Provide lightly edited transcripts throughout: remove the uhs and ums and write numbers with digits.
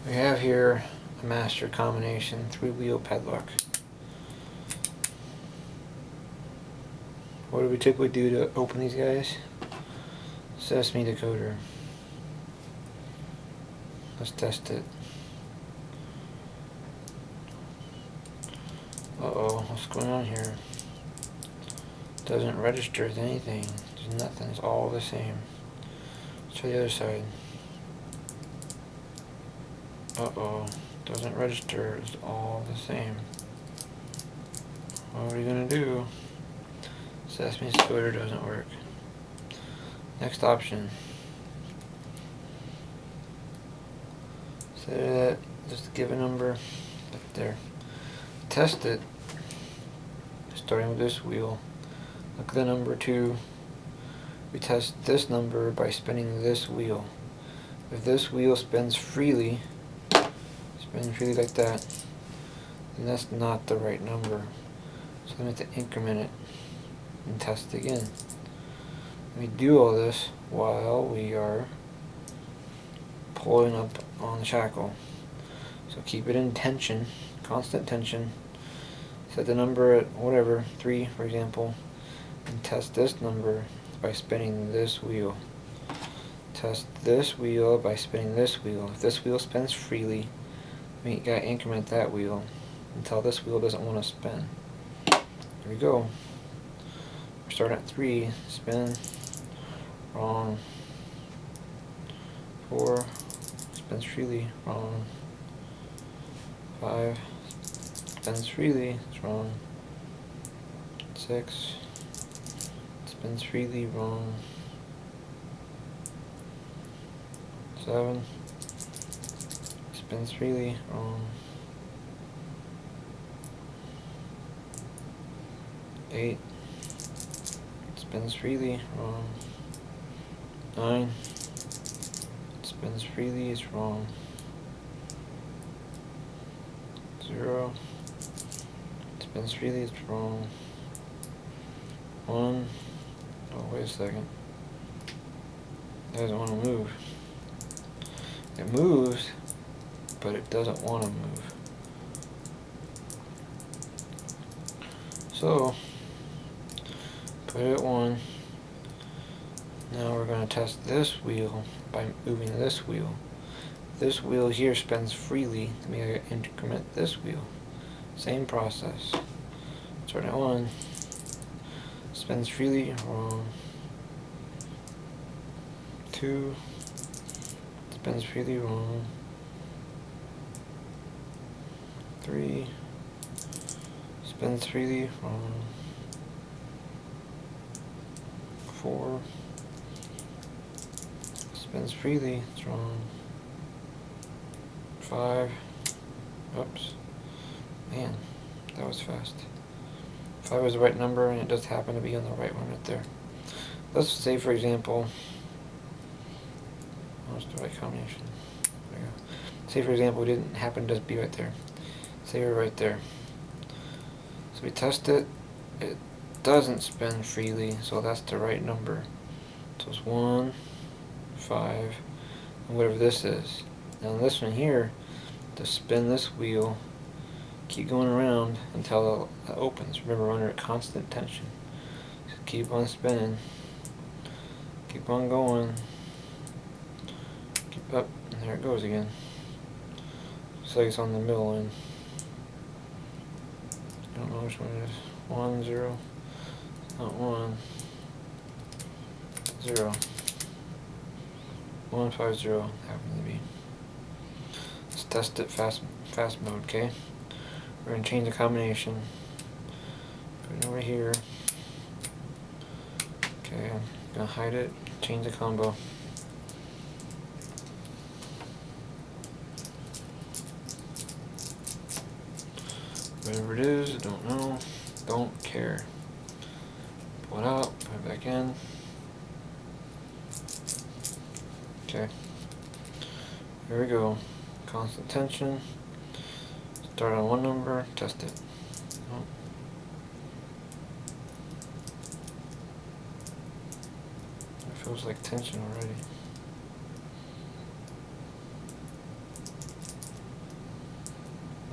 We have here a master combination 3-wheel padlock. What do we typically do to open these guys? Sesame decoder. Let's test it. Uh-oh, what's going on here? Doesn't register as anything. There's nothing, it's all the same. Let's try the other side. Uh-oh, doesn't register, it's all the same. What are we gonna do? Sesame decoder doesn't work. Next option. Set it at just give a number up there. Test it. Starting with this wheel. Look at the number 2. We test this number by spinning this wheel. If this wheel spins freely like that, then that's not the right number. So I'm going to have to increment it and test it again. We do all this while we are pulling up on the shackle. So keep it in tension, constant tension. Set the number at whatever, 3 for example, and test this number by spinning this wheel. Test this wheel by spinning this wheel. If this wheel spins freely, we gotta increment that wheel until this wheel doesn't want to spin. Here we go. We're starting at 3, spin, wrong. 4, spins freely, wrong. 5, spins freely, it's wrong. 6, spins freely, wrong. 7, spins freely, wrong. 8, spins freely, wrong. 9, spins freely, it's wrong. 0, spins freely, it's wrong. 1, oh wait a second, it doesn't want to move. It moves, but it doesn't want to move. So, put it at 1. Now we're going to test this wheel by moving this wheel. This wheel here spins freely, then we gotta increment this wheel. Same process. Start at 1. Spins freely, wrong. 2. Spins freely, wrong. 3. Spins freely, wrong. 4. Spins freely, it's wrong. 5. Oops. Man, that was fast. 5 is the right number, and it does happen to be on the right one right there. Let's say, for example, what's the right combination? There we go. Say, for example, we didn't happen to just be right there. Say we're right there. So we test it. It doesn't spin freely, so that's the right number. So it's 1, 5, and whatever this is. Now this one here, to spin this wheel, keep going around until it opens. Remember, we're under constant tension. So keep on spinning. Keep on going. Keep up, and there it goes again. Looks like it's on the middle end. I don't know which one it is. 1, 0. Not 1. 0. 1, 5, 0 happens to be. Let's test it fast mode, okay? We're gonna change the combination. Put it over here. Okay, I'm gonna hide it, change the combo. Whatever it is, I don't know, don't care. Pull it out, put it back in. Okay, here we go. Constant tension. Start on one number, test it. Oh. It feels like tension already.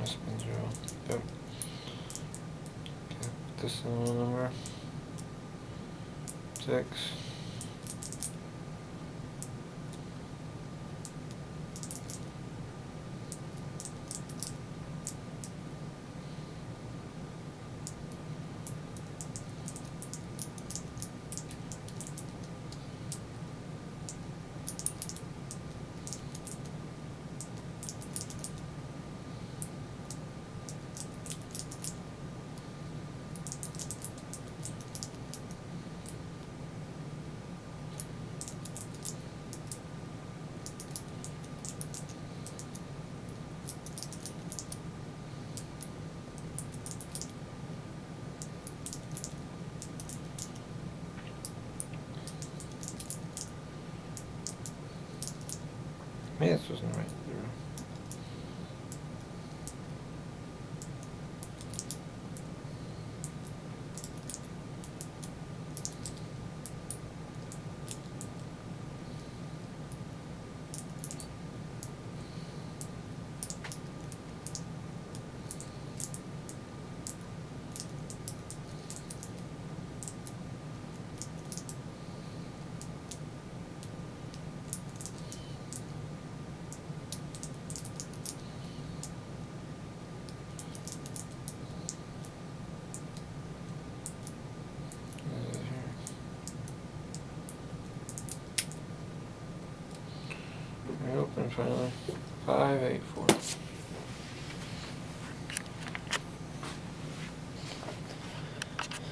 Must have been 0. Yep. Okay, put this in the number. 6. Maybe this wasn't right. 0. Open finally. 5, 8, 4.